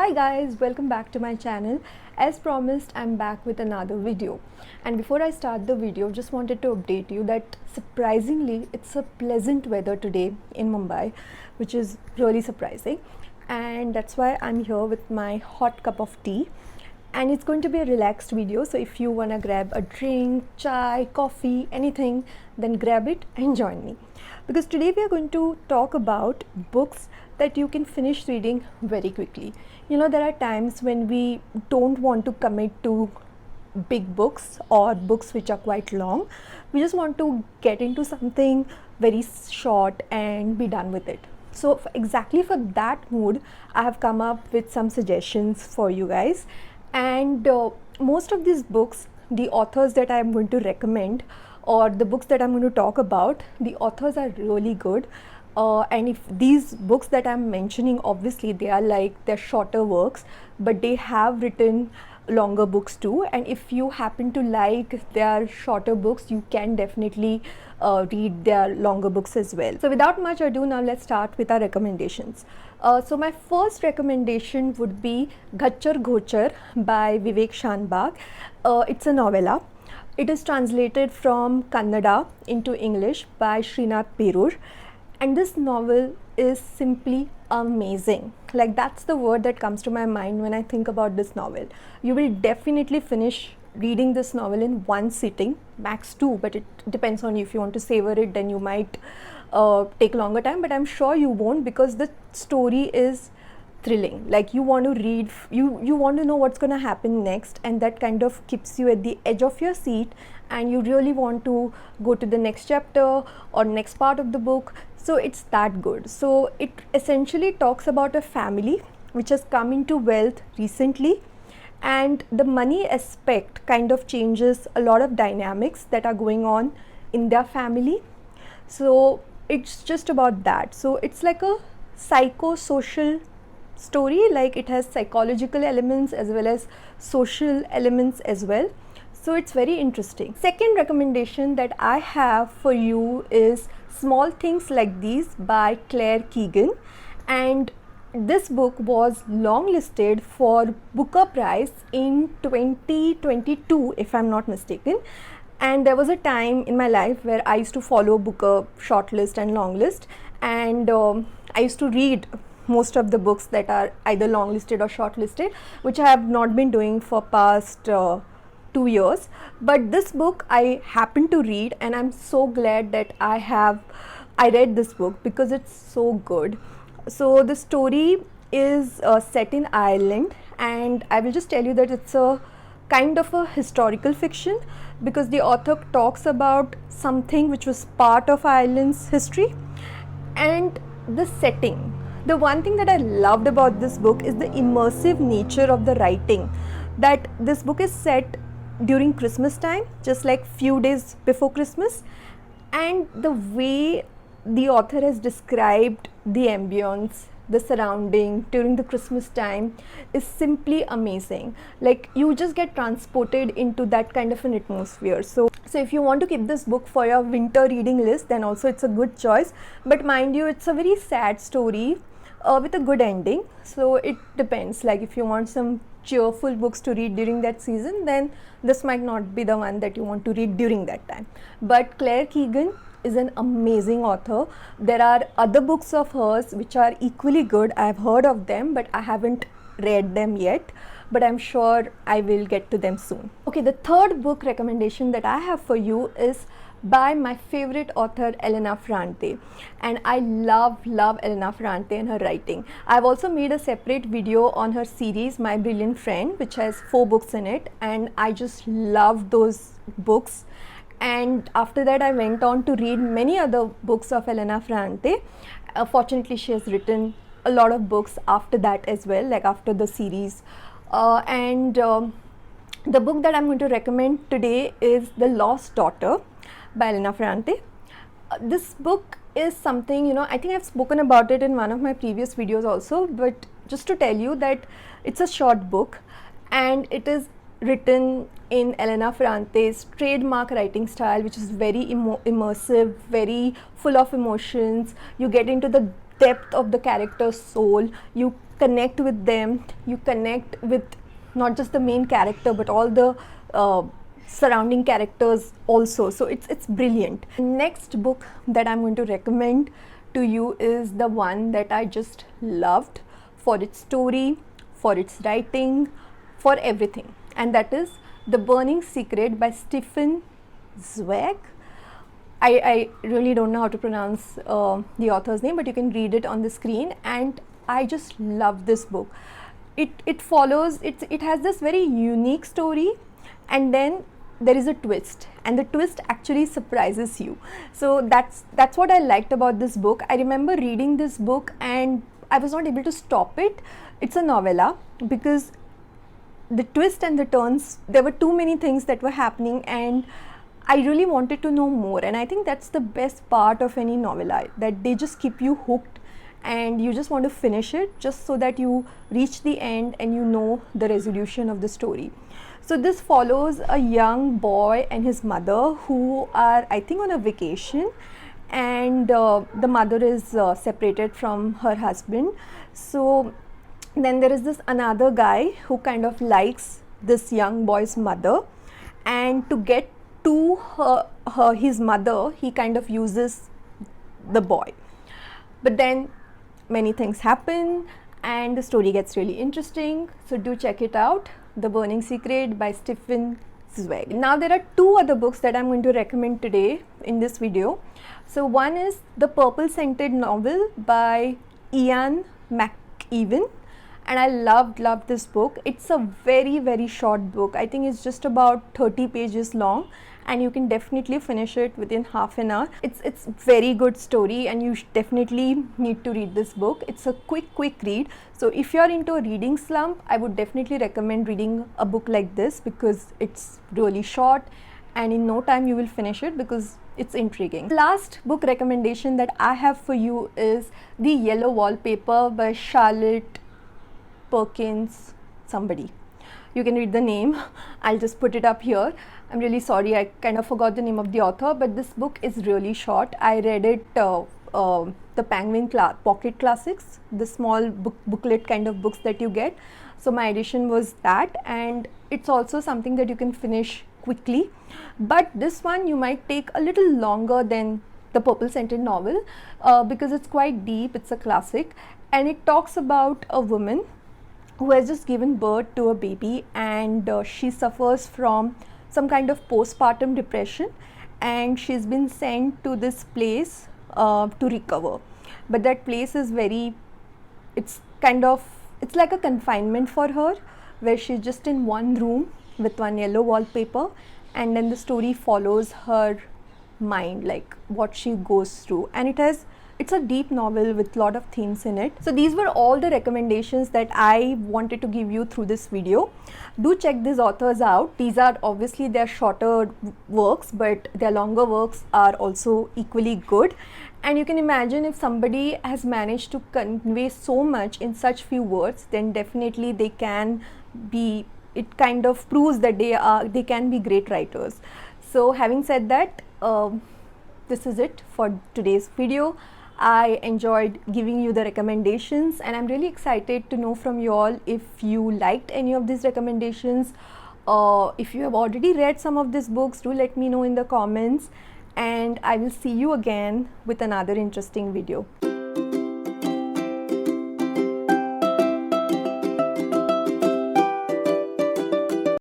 Hi guys, welcome back to my channel. As promised, I'm back with another video. And before I start the video, just wanted to update you that surprisingly it's a pleasant weather today in Mumbai, which is really surprising. And that's why I'm here with my hot cup of tea. And it's going to be a relaxed video, so if you wanna grab a drink, chai, coffee, anything, then grab it and join me. Because today we are going to talk about books that you can finish reading very quickly. You know, there are times when we don't want to commit to big books or books which are quite long. We just want to get into something very short and be done with it. So exactly for that mood, I have come up with some suggestions for you guys. And most of these books, the authors that I am going to recommend or the books that I'm going to talk about, the authors are really good. And if these books that I'm mentioning, obviously they're shorter works, but they have written longer books too. And if you happen to like their shorter books, you can definitely read their longer books as well. So without much ado, now let's start with our recommendations. So my first recommendation would be Ghachar Ghochar by Vivek Shanbag. It's a novella. It is translated from Kannada into English by Srinath Perur. And this novel is simply amazing. Like, that's the word that comes to my mind when I think about this novel. You will definitely finish reading this novel in one sitting, max two, but it depends on you. If you want to savor it, then you might take longer time, but I'm sure you won't, because the story is thrilling. Like, you want to read, you want to know what's going to happen next, and that kind of keeps you at the edge of your seat, and you really want to go to the next chapter or next part of the book. So it's that good. So it essentially talks about a family which has come into wealth recently, and the money aspect kind of changes a lot of dynamics that are going on in their family. So it's just about that. So it's like a psychosocial story, like it has psychological elements as well as social elements as well. So it's very interesting. Second recommendation that I have for you is Small Things Like These by Claire Keegan. And this book was longlisted for Booker Prize in 2022, if I'm not mistaken. And there was a time in my life where I used to follow Booker shortlist and longlist, and I used to read most of the books that are either longlisted or shortlisted, which I have not been doing for past 2 years. But this book I happened to read, and I'm so glad that I read this book because it's so good. So the story is set in Ireland, and I will just tell you that it's a kind of a historical fiction, because the author talks about something which was part of Ireland's history and the setting. The one thing that I loved about this book is the immersive nature of the writing, that this book is set during Christmas time, just like few days before Christmas, and the way the author has described the ambience, the surrounding during the Christmas time is simply amazing. Like, you just get transported into that kind of an atmosphere. So if you want to keep this book for your winter reading list, then also it's a good choice. But mind you, it's a very sad story with a good ending. So it depends. Like, if you want some cheerful books to read during that season, then this might not be the one that you want to read during that time. But Claire Keegan is an amazing author. There are other books of hers which are equally good. I have heard of them, but I haven't read them yet, but I'm sure I will get to them soon. Okay, the third book recommendation that I have for you is by my favorite author, Elena Ferrante. And I love Elena Ferrante and her writing. I've also made a separate video on her series, My Brilliant Friend, which has 4 books in it, and I just love those books. And after that, I went on to read many other books of Elena Ferrante. Fortunately, she has written a lot of books after that as well, like after the series. The book that I'm going to recommend today is The Lost Daughter by Elena Ferrante. This book is something, you know, I think I've spoken about it in one of my previous videos also, but just to tell you that it's a short book, and it is written in Elena Ferrante's trademark writing style, which is very immersive, very full of emotions. You get into the depth of the character's soul. You connect with them, you connect with not just the main character but all the surrounding characters also. So it's brilliant. Next book that I'm going to recommend to you is the one that I just loved for its story, for its writing, for everything, and that is The Burning Secret by Stefan Zweig. I really don't know how to pronounce the author's name, but you can read it on the screen, and I just love this book. It follows, it has this very unique story, and then there is a twist, and the twist actually surprises you. So that's what I liked about this book. I remember reading this book and I was not able to stop it. It's a novella, because the twist and the turns, there were too many things that were happening, and I really wanted to know more. And I think that's the best part of any novella, that they just keep you hooked and you just want to finish it, just so that you reach the end and you know the resolution of the story. So this follows a young boy and his mother who are, I think, on a vacation, and the mother is separated from her husband. So then there is this another guy who kind of likes this young boy's mother, and to get to his mother, he kind of uses the boy. But then many things happen and the story gets really interesting. So do check it out, The Burning Secret by Stefan Zweig. Now there are two other books that I'm going to recommend today in this video. So one is The Purple Scented Novel by Ian McEwan, and I loved this book. It's a very short book. I think it's just about 30 pages long, and you can definitely finish it within half an hour. It's very good story, and you definitely need to read this book. It's a quick read. So if you're into a reading slump, I would definitely recommend reading a book like this, because it's really short and in no time you will finish it, because it's intriguing. Last book recommendation that I have for you is The Yellow Wallpaper by Charlotte Perkins somebody. You can read the name. I'll just put it up here. I'm really sorry, I kind of forgot the name of the author, but this book is really short. I read it the Penguin Pocket Classics, the small booklet kind of books that you get. So my edition was that, and it's also something that you can finish quickly. But this one you might take a little longer than The Purple Scented Novel, because it's quite deep. It's a classic, and it talks about a woman who has just given birth to a baby, and she suffers from some kind of postpartum depression, and she's been sent to this place to recover. But that place is it's like a confinement for her, where she's just in one room with one yellow wallpaper, and then the story follows her mind, like what she goes through, and it's a deep novel with a lot of themes in it. So these were all the recommendations that I wanted to give you through this video. Do check these authors out. These are obviously their shorter works, but their longer works are also equally good. And you can imagine, if somebody has managed to convey so much in such few words, then definitely they can be, it kind of proves that they can be great writers. So having said that, this is it for today's video. I enjoyed giving you the recommendations, and I'm really excited to know from you all if you liked any of these recommendations. If you have already read some of these books, do let me know in the comments, and I will see you again with another interesting video.